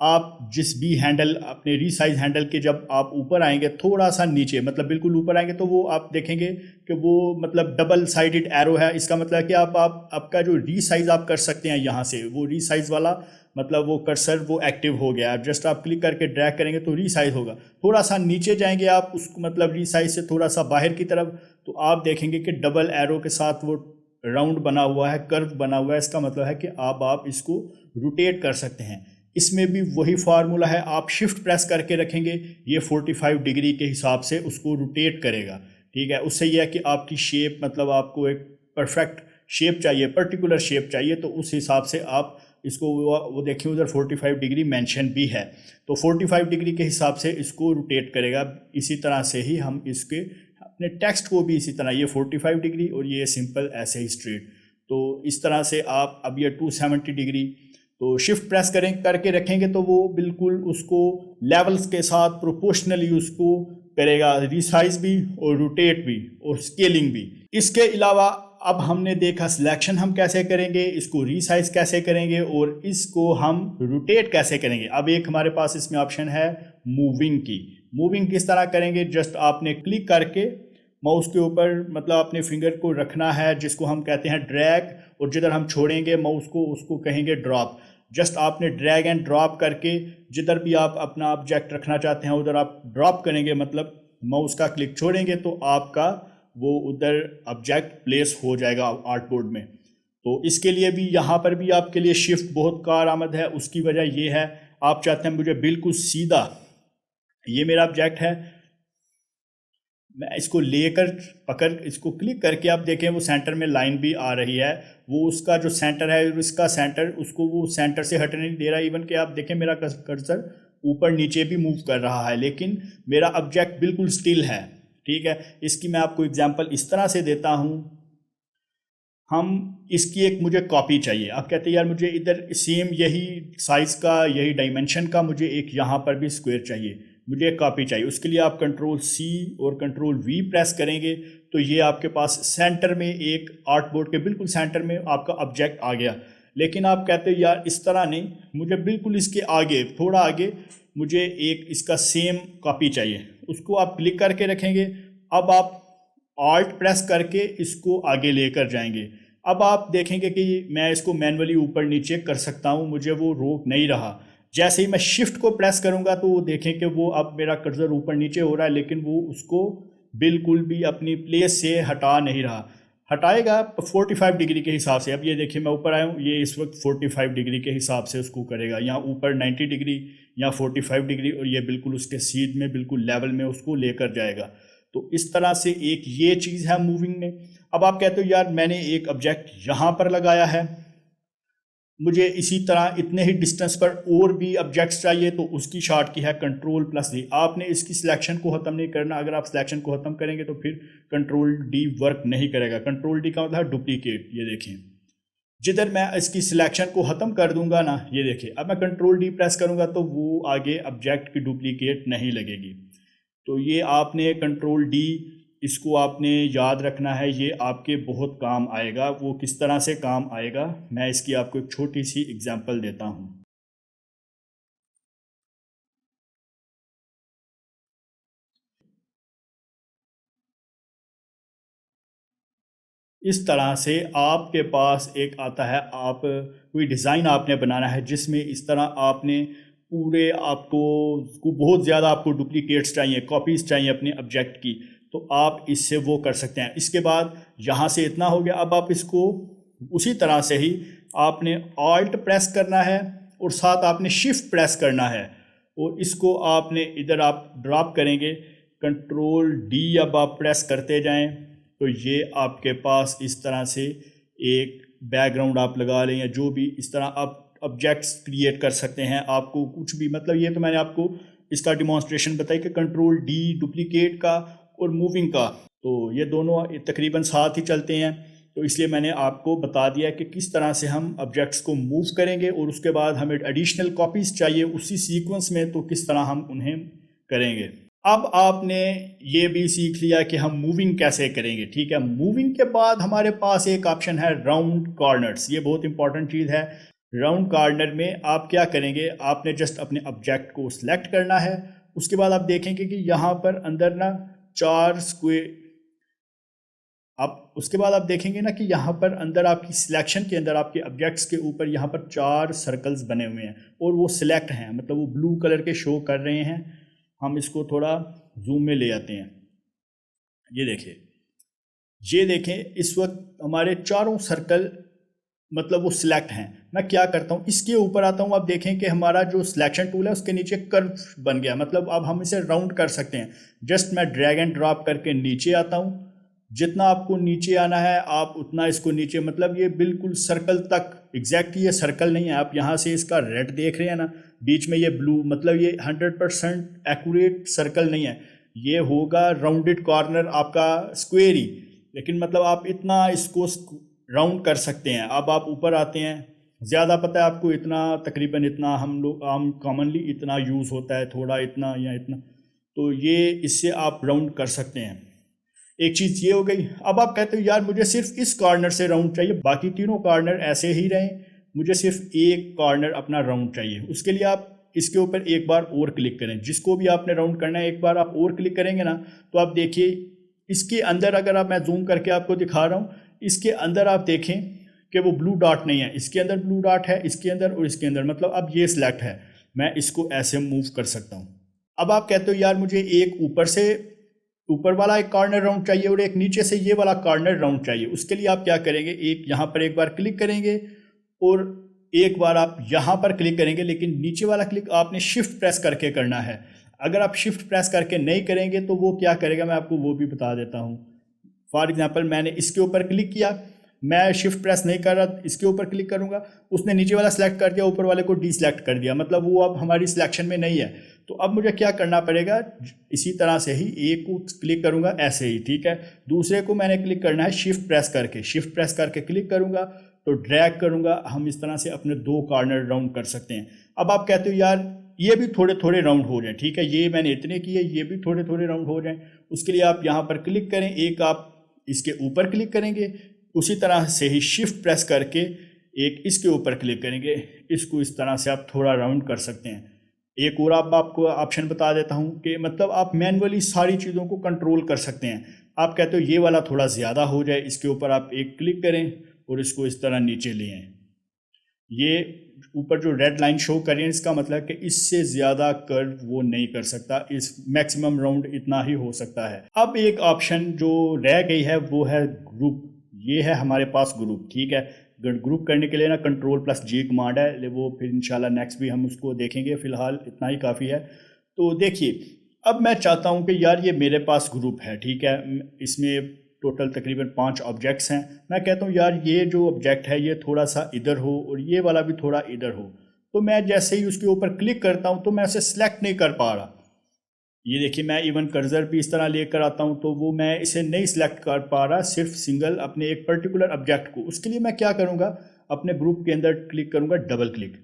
آپ جس بھی ہینڈل اپنے ریسائز ہینڈل کے جب آپ اوپر آئیں گے تھوڑا سا نیچے مطلب بالکل اوپر آئیں گے تو وہ آپ دیکھیں گے کہ وہ مطلب ڈبل سائیڈڈ ایرو ہے. اس کا مطلب ہے کہ آپ کا جو ریسائز آپ کر سکتے ہیں یہاں سے وہ ریسائز والا مطلب وہ کرسر وہ ایکٹیو ہو گیا. جسٹ آپ کلک کر کے ڈریگ کریں گے تو ریسائز ہوگا. تھوڑا سا نیچے جائیں گے آپ اس مطلب ریسائز سے تھوڑا سا باہر کی طرف تو آپ دیکھیں گے کہ ڈبل ایرو کے ساتھ وہ راؤنڈ بنا ہوا ہے, کرو بنا ہوا ہے. اس کا مطلب ہے کہ آپ اس کو روٹیٹ کر سکتے ہیں. اس میں بھی وہی فارمولا ہے, آپ شفٹ پریس کر کے رکھیں گے یہ 45 ڈگری کے حساب سے اس کو روٹیٹ کرے گا. ٹھیک ہے, اس سے یہ ہے کہ آپ کی شیپ مطلب آپ کو ایک پرفیکٹ شیپ چاہیے, پرٹیکولر شیپ چاہیے, تو اس حساب سے آپ اس کو وہ دیکھیں ادھر 45 ڈگری مینشن بھی ہے تو 45 ڈگری کے حساب سے اس کو روٹیٹ کرے گا. اسی طرح سے ہی ہم اس کے اپنے ٹیکسٹ کو بھی اسی طرح یہ 45 ڈگری اور یہ سمپل ایسے ہی اسٹریٹ. تو اس طرح سے آپ اب یہ 270 ڈگری تو شفٹ پریس کر کے رکھیں گے تو وہ بالکل اس کو لیولز کے ساتھ پروپورشنلی اس کو کرے گا, ریسائز بھی اور روٹیٹ بھی اور اسکیلنگ بھی. اس کے علاوہ اب ہم نے دیکھا سلیکشن ہم کیسے کریں گے, اس کو ریسائز کیسے کریں گے اور اس کو ہم روٹیٹ کیسے کریں گے. اب ایک ہمارے پاس اس میں آپشن ہے موونگ کی. موونگ کس طرح کریں گے, جسٹ آپ نے کلک کر کے ماؤس کے اوپر مطلب اپنے فنگر کو رکھنا ہے جس کو ہم کہتے ہیں ڈریگ, اور جدھر ہم چھوڑیں گے ماؤس کو اس کو کہیں گے ڈراپ. جسٹ آپ نے ڈریگ اینڈ ڈراپ کر کے جدھر بھی آپ اپنا آبجیکٹ رکھنا چاہتے ہیں ادھر آپ ڈراپ کریں گے, مطلب ماؤس کا کلک چھوڑیں گے تو آپ کا وہ ادھر آبجیکٹ پلیس ہو جائے گا آرٹ بورڈ میں. تو اس کے لیے بھی یہاں پر بھی آپ کے لیے شفٹ بہت کارآمد ہے. اس کی وجہ یہ ہے آپ چاہتے ہیں مجھے بالکل سیدھا یہ میرا آبجیکٹ ہے, میں اس کو لے کر پکڑ اس کو کلک کر کے آپ دیکھیں وہ سینٹر میں لائن بھی آ رہی ہے, وہ اس کا جو سینٹر ہے اس کا سینٹر اس کو وہ سینٹر سے ہٹنے نہیں دے رہا. ایون کہ آپ دیکھیں میرا کرسر اوپر نیچے بھی موو کر رہا ہے لیکن میرا آبجیکٹ بالکل سٹل ہے. ٹھیک ہے, اس کی میں آپ کو اگزامپل اس طرح سے دیتا ہوں. ہم اس کی ایک مجھے کاپی چاہیے. آپ کہتے ہیں یار مجھے ادھر سیم یہی سائز کا یہی ڈائمنشن کا مجھے ایک یہاں پر بھی اسکوائر چاہیے, مجھے ایک کاپی چاہیے. اس کے لیے آپ کنٹرول سی اور کنٹرول وی پریس کریں گے تو یہ آپ کے پاس سینٹر میں ایک آرٹ بورڈ کے بالکل سینٹر میں آپ کا آبجیکٹ آ گیا. لیکن آپ کہتے ہیں یار اس طرح نہیں, مجھے بالکل اس کے آگے تھوڑا آگے مجھے ایک اس کا سیم کاپی چاہیے. اس کو آپ کلک کر کے رکھیں گے. اب آپ آلٹ پریس کر کے اس کو آگے لے کر جائیں گے. اب آپ دیکھیں گے کہ میں اس کو مینولی اوپر نیچے کر سکتا ہوں, مجھے وہ روک نہیں رہا. جیسے ہی میں شفٹ کو پریس کروں گا تو وہ دیکھیں کہ وہ اب میرا کرسر اوپر نیچے ہو رہا ہے لیکن وہ اس کو بالکل بھی اپنی پلیس سے ہٹا نہیں رہا. ہٹائے گا 45 ڈگری کے حساب سے. اب یہ دیکھیں میں اوپر آیا ہوں, یہ اس وقت 45 ڈگری کے حساب سے اس کو کرے گا. یہاں اوپر 90 ڈگری یا 45 ڈگری اور یہ بالکل اس کے سیدھ میں بالکل لیول میں اس کو لے کر جائے گا. تو اس طرح سے ایک یہ چیز ہے موونگ میں. اب آپ کہتے ہو یار میں نے ایک آبجیکٹ یہاں پر لگایا ہے, مجھے اسی طرح اتنے ہی ڈسٹنس پر اور بھی آبجیکٹس چاہیے, تو اس کی شارٹ کی ہے کنٹرول پلس ڈی. آپ نے اس کی سلیکشن کو ختم نہیں کرنا. اگر آپ سلیکشن کو ختم کریں گے تو پھر کنٹرول ڈی ورک نہیں کرے گا. کنٹرول ڈی کا مطلب ہے ڈپلیکیٹ. یہ دیکھیں جدھر میں اس کی سلیکشن کو ختم کر دوں گا نا, یہ دیکھیں اب میں کنٹرول ڈی پریس کروں گا تو وہ آگے آبجیکٹ کی ڈپلیکیٹ نہیں لگے گی. تو یہ آپ نے کنٹرول ڈی اس کو آپ نے یاد رکھنا ہے, یہ آپ کے بہت کام آئے گا. وہ کس طرح سے کام آئے گا میں اس کی آپ کو ایک چھوٹی سی اگزامپل دیتا ہوں. اس طرح سے آپ کے پاس ایک آتا ہے, آپ کوئی ڈیزائن آپ نے بنانا ہے جس میں اس طرح آپ نے پورے آپ کو بہت زیادہ آپ کو ڈپلیکیٹس چاہیے, کاپیز چاہیے اپنے آبجیکٹ کی, تو آپ اس سے وہ کر سکتے ہیں. اس کے بعد یہاں سے اتنا ہو گیا. اب آپ اس کو اسی طرح سے ہی آپ نے آلٹ پریس کرنا ہے اور ساتھ آپ نے شفٹ پریس کرنا ہے, اور اس کو آپ نے ادھر آپ ڈراپ کریں گے. کنٹرول ڈی اب آپ پریس کرتے جائیں تو یہ آپ کے پاس اس طرح سے ایک بیک گراؤنڈ آپ لگا لیں یا جو بھی اس طرح آپ آبجیکٹس کریٹ کر سکتے ہیں. آپ کو کچھ بھی مطلب یہ تو میں نے آپ کو اس کا ڈیمانسٹریشن بتائی کہ کنٹرول ڈی ڈپلیکیٹ کا اور موونگ کا, تو یہ دونوں تقریباً ساتھ ہی چلتے ہیں. تو اس لیے میں نے آپ کو بتا دیا کہ کس طرح سے ہم آبجیکٹس کو موو کریں گے, اور اس کے بعد ہمیں ایڈیشنل کاپیز چاہیے اسی سیکوینس میں, تو کس طرح ہم انہیں کریں گے. اب آپ نے یہ بھی سیکھ لیا کہ ہم موونگ کیسے کریں گے. ٹھیک ہے, موونگ کے بعد ہمارے پاس ایک آپشن ہے راؤنڈ کارنرز. یہ بہت امپورٹنٹ چیز ہے. راؤنڈ کارنر میں آپ کیا کریں گے، آپ نے جسٹ اپنے آبجیکٹ کو سلیکٹ کرنا ہے. اس کے بعد آپ دیکھیں گے کہ یہاں پر اندر نا 4 اسکوئر، اس کے بعد آپ دیکھیں گے نا کہ یہاں پر اندر آپ کی سلیکشن کے اندر آپ کے آبجیکٹس کے اوپر یہاں پر 4 سرکلز بنے ہوئے ہیں اور وہ سلیکٹ ہیں، مطلب وہ بلو کلر کے شو کر رہے ہیں. ہم اس کو تھوڑا زوم میں لے آتے ہیں. یہ دیکھیں اس وقت ہمارے چاروں سرکل مطلب وہ سلیکٹ ہیں. میں کیا کرتا ہوں، اس کے اوپر آتا ہوں، آپ دیکھیں کہ ہمارا جو سلیکشن ٹول ہے اس کے نیچے کرو بن گیا، مطلب اب ہم اسے راؤنڈ کر سکتے ہیں. جسٹ میں ڈریگ اینڈ ڈراپ کر کے نیچے آتا ہوں. جتنا آپ کو نیچے آنا ہے آپ اتنا اس کو نیچے، مطلب یہ بالکل سرکل تک ایگزیکٹ یہ سرکل نہیں ہے. آپ یہاں سے اس کا ریڈ دیکھ رہے ہیں نا، بیچ میں یہ بلو، مطلب یہ 100% ایکوریٹ سرکل نہیں ہے، یہ ہوگا راؤنڈڈ کارنر آپ کا اسکوئر ہی، لیکن مطلب آپ اتنا اس کو راؤنڈ کر سکتے ہیں. اب آپ اوپر آتے ہیں، زیادہ پتہ ہے آپ کو اتنا، تقریباً اتنا ہم لوگ عام کامنلی اتنا یوز ہوتا ہے، تھوڑا اتنا یا اتنا، تو یہ اس سے آپ راؤنڈ کر سکتے ہیں. ایک چیز یہ ہو گئی. اب آپ کہتے ہو یار مجھے صرف اس کارنر سے راؤنڈ چاہیے، باقی تینوں کارنر ایسے ہی رہیں، مجھے صرف ایک کارنر اپنا راؤنڈ چاہیے. اس کے لیے آپ اس کے اوپر ایک بار اور کلک کریں، جس کو بھی آپ نے راؤنڈ کرنا ہے ایک بار آپ اور کلک کریں گے نا، تو آپ دیکھیے اس کے اندر، اگر آپ، میں زوم کر کے آپ کو دکھا رہا ہوں، اس کے اندر آپ دیکھیں کہ وہ بلو ڈاٹ نہیں ہے، اس کے اندر بلو ڈاٹ ہے، اس کے اندر اور اس کے اندر، مطلب اب یہ سلیکٹ ہے. میں اس کو ایسے موو کر سکتا ہوں. اب آپ کہتے ہو یار مجھے ایک اوپر والا ایک کارنر راؤنڈ چاہیے اور ایک نیچے سے یہ والا کارنر راؤنڈ چاہیے. اس کے لیے آپ کیا کریں گے، ایک یہاں پر ایک بار کلک کریں گے اور ایک بار آپ یہاں پر کلک کریں گے، لیکن نیچے والا کلک آپ نے شفٹ پریس کر کے کرنا ہے. اگر آپ شفٹ پریس کر کے نہیں کریں گے تو وہ کیا کرے گا، میں آپ کو وہ بھی بتا دیتا ہوں. فار ایگزامپل میں نے اس کے اوپر کلک کیا، میں شفٹ پریس نہیں کر رہا، اس کے اوپر کلک کروں گا، اس نے نیچے والا سلیکٹ کر دیا، اوپر والے کو ڈی سلیکٹ کر دیا، مطلب وہ اب ہماری سلیکشن میں نہیں ہے. تو اب مجھے کیا کرنا پڑے گا، اسی طرح سے ہی ایک کو کلک کروں گا ایسے ہی، ٹھیک ہے. دوسرے کو میں نے کلک کرنا ہے شفٹ پریس کر کے کلک کروں گا تو ڈریگ کروں گا، ہم اس طرح سے اپنے 2 کارنر راؤنڈ کر سکتے ہیں. اب آپ کہتے ہو یار یہ بھی تھوڑے تھوڑے راؤنڈ ہو جائیں، ٹھیک ہے، یہ میں نے اتنے کیے، یہ بھی تھوڑے تھوڑے راؤنڈ ہو جائیں. اس کے لیے آپ یہاں پر کلک کریں، ایک آپ اس کے اوپر کلک کریں گے، اسی طرح سے ہی شفٹ پریس کر کے ایک اس کے اوپر کلک کریں گے، اس کو اس طرح سے آپ تھوڑا راؤنڈ کر سکتے ہیں. ایک اور آپ کو آپشن بتا دیتا ہوں کہ مطلب آپ مینولی ساری چیزوں کو کنٹرول کر سکتے ہیں. آپ کہتے ہو یہ والا تھوڑا زیادہ ہو جائے، اس کے اوپر آپ ایک کلک کریں اور اس کو اس طرح نیچے لے آئیں. یہ اوپر جو ریڈ لائن شو کر رہے ہیں، اس کا مطلب کہ اس سے زیادہ کرو وہ نہیں کر سکتا، اس میکسیمم راؤنڈ اتنا ہی ہو سکتا ہے. اب ایک آپشن جو رہ گئی ہے وہ ہے گروپ. یہ ہے ہمارے پاس گروپ، ٹھیک ہے. گروپ کرنے کے لیے نا Ctrl+G کمانڈ ہے، وہ پھر انشاءاللہ نیکسٹ بھی ہم اس کو دیکھیں گے، فی الحال اتنا ہی کافی ہے. تو دیکھیے اب میں چاہتا ہوں کہ یار یہ میرے پاس گروپ ہے، ٹھیک ہے، اس میں ٹوٹل تقریباً 5 آبجیکٹس ہیں. میں کہتا ہوں یار یہ جو آبجیکٹ ہے یہ تھوڑا سا ادھر ہو اور یہ والا بھی تھوڑا ادھر ہو. تو میں جیسے ہی اس کے اوپر کلک کرتا ہوں تو میں اسے سلیکٹ نہیں کر پا رہا. یہ دیکھیے میں ایون کرزر بھی اس طرح لے کر آتا ہوں تو وہ میں اسے نہیں سلیکٹ کر پا رہا، صرف سنگل اپنے ایک پرٹیکولر آبجیکٹ کو. اس کے لیے میں کیا کروں گا، اپنے گروپ کے اندر کلک کروں گا ڈبل کلک.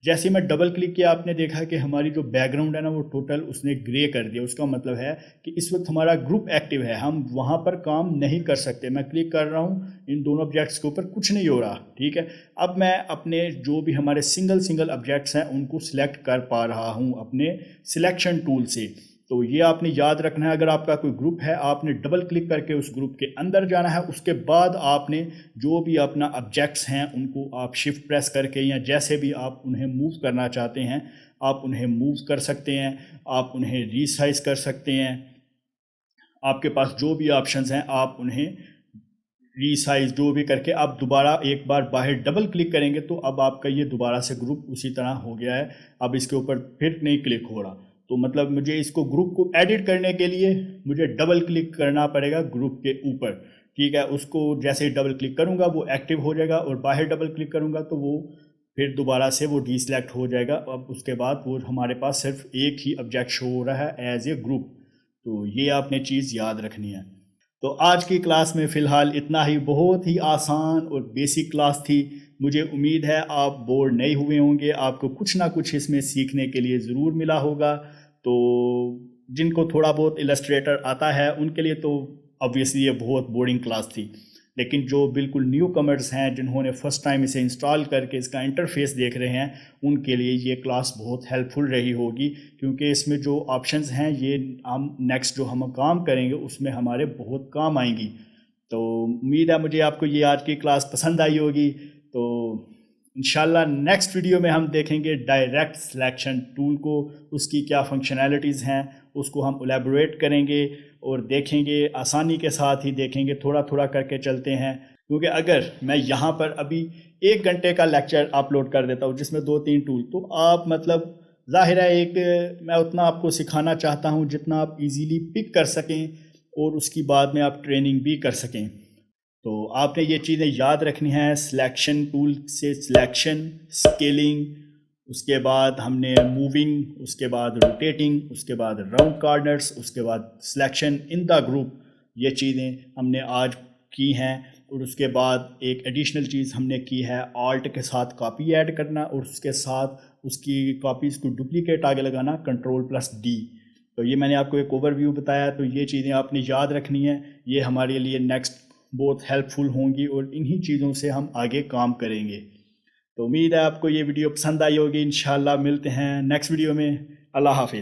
جیسے میں ڈبل کلک کیا آپ نے دیکھا کہ ہماری جو بیک گراؤنڈ ہے نا وہ ٹوٹل اس نے گرے کر دیا. اس کا مطلب ہے کہ اس وقت ہمارا گروپ ایکٹیو ہے، ہم وہاں پر کام نہیں کر سکتے. میں کلک کر رہا ہوں ان دونوں آبجیکٹس کے اوپر، کچھ نہیں ہو رہا، ٹھیک ہے. اب میں اپنے جو بھی ہمارے سنگل آبجیکٹس ہیں ان کو سلیکٹ کر پا رہا ہوں اپنے سلیکشن ٹول سے. تو یہ آپ نے یاد رکھنا ہے، اگر آپ کا کوئی گروپ ہے آپ نے ڈبل کلک کر کے اس گروپ کے اندر جانا ہے. اس کے بعد آپ نے جو بھی اپنا آبجیکٹس ہیں ان کو آپ شفٹ پریس کر کے یا جیسے بھی آپ انہیں موو کرنا چاہتے ہیں آپ انہیں موو کر سکتے ہیں، آپ انہیں ریسائز کر سکتے ہیں. آپ کے پاس جو بھی آپشنز ہیں آپ انہیں ریسائز جو بھی کر کے آپ دوبارہ ایک بار باہر ڈبل کلک کریں گے تو اب آپ کا یہ دوبارہ سے گروپ اسی طرح ہو گیا ہے. اب اس کے اوپر پھر نہیں کلک ہو رہا. تو مطلب مجھے اس کو گروپ کو ایڈٹ کرنے کے لیے مجھے ڈبل کلک کرنا پڑے گا گروپ کے اوپر، ٹھیک ہے. اس کو جیسے ہی ڈبل کلک کروں گا وہ ایکٹیو ہو جائے گا اور باہر ڈبل کلک کروں گا تو وہ پھر دوبارہ سے وہ ڈی سلیکٹ ہو جائے گا. اب اس کے بعد وہ ہمارے پاس صرف ایک ہی آبجیکٹ شو ہو رہا ہے ایز اے گروپ. تو یہ آپ نے چیز یاد رکھنی ہے. تو آج کی کلاس میں فی الحال اتنا ہی، بہت ہی آسان اور بیسک کلاس تھی. مجھے امید ہے آپ بور نہیں ہوئے ہوں گے، آپ کو کچھ نہ کچھ اس میں سیکھنے کے لیے ضرور ملا ہوگا. تو جن کو تھوڑا بہت السٹریٹر آتا ہے ان کے لیے تو آبویسلی یہ بہت بورنگ کلاس تھی. لیکن جو بالکل نیو کمرز ہیں جنہوں نے فرسٹ ٹائم اسے انسٹال کر کے اس کا انٹرفیس دیکھ رہے ہیں ان کے لیے یہ کلاس بہت ہیلپ فل رہی ہوگی، کیونکہ اس میں جو آپشنز ہیں یہ ہم نیکسٹ جو ہم کام کریں گے اس میں ہمارے بہت کام آئیں گی۔ تو امید ہے مجھے آپ کو یہ آج کی کلاس پسند آئی ہوگی۔ تو انشاءاللہ نیکسٹ ویڈیو میں ہم دیکھیں گے ڈائریکٹ سلیکشن ٹول کو، اس کی کیا فنکشنالٹیز ہیں اس کو ہم الیبوریٹ کریں گے اور دیکھیں گے، آسانی کے ساتھ ہی دیکھیں گے، تھوڑا تھوڑا کر کے چلتے ہیں، کیونکہ اگر میں یہاں پر ابھی 1 گھنٹے کا لیکچر اپلوڈ کر دیتا ہوں جس میں 2-3 ٹول، تو آپ مطلب ظاہر ہے میں اتنا آپ کو سکھانا چاہتا ہوں جتنا آپ ایزیلی پک کر سکیں اور اس کی بعد میں آپ ٹریننگ بھی کر سکیں۔ تو آپ نے یہ چیزیں یاد رکھنی ہیں، سلیکشن ٹول سے سلیکشن، اسکیلنگ، اس کے بعد ہم نے موونگ، اس کے بعد روٹیٹنگ، اس کے بعد راؤنڈ کارنرز، اس کے بعد سلیکشن ان دا گروپ، یہ چیزیں ہم نے آج کی ہیں۔ اور اس کے بعد ایک ایڈیشنل چیز ہم نے کی ہے آلٹ کے ساتھ کاپی ایڈ کرنا، اور اس کے ساتھ اس کی کاپیز کو ڈپلیکیٹ آگے لگانا Ctrl+D۔ تو یہ میں نے آپ کو ایک اوور ویو بتایا، تو یہ چیزیں آپ نے یاد رکھنی ہیں، یہ ہمارے لیے نیکسٹ بہت ہیلپ فل ہوں گی اور انہی چیزوں سے ہم آگے کام کریں گے۔ تو امید ہے آپ کو یہ ویڈیو پسند آئی ہوگی، انشاءاللہ ملتے ہیں نیکسٹ ویڈیو میں۔ اللہ حافظ۔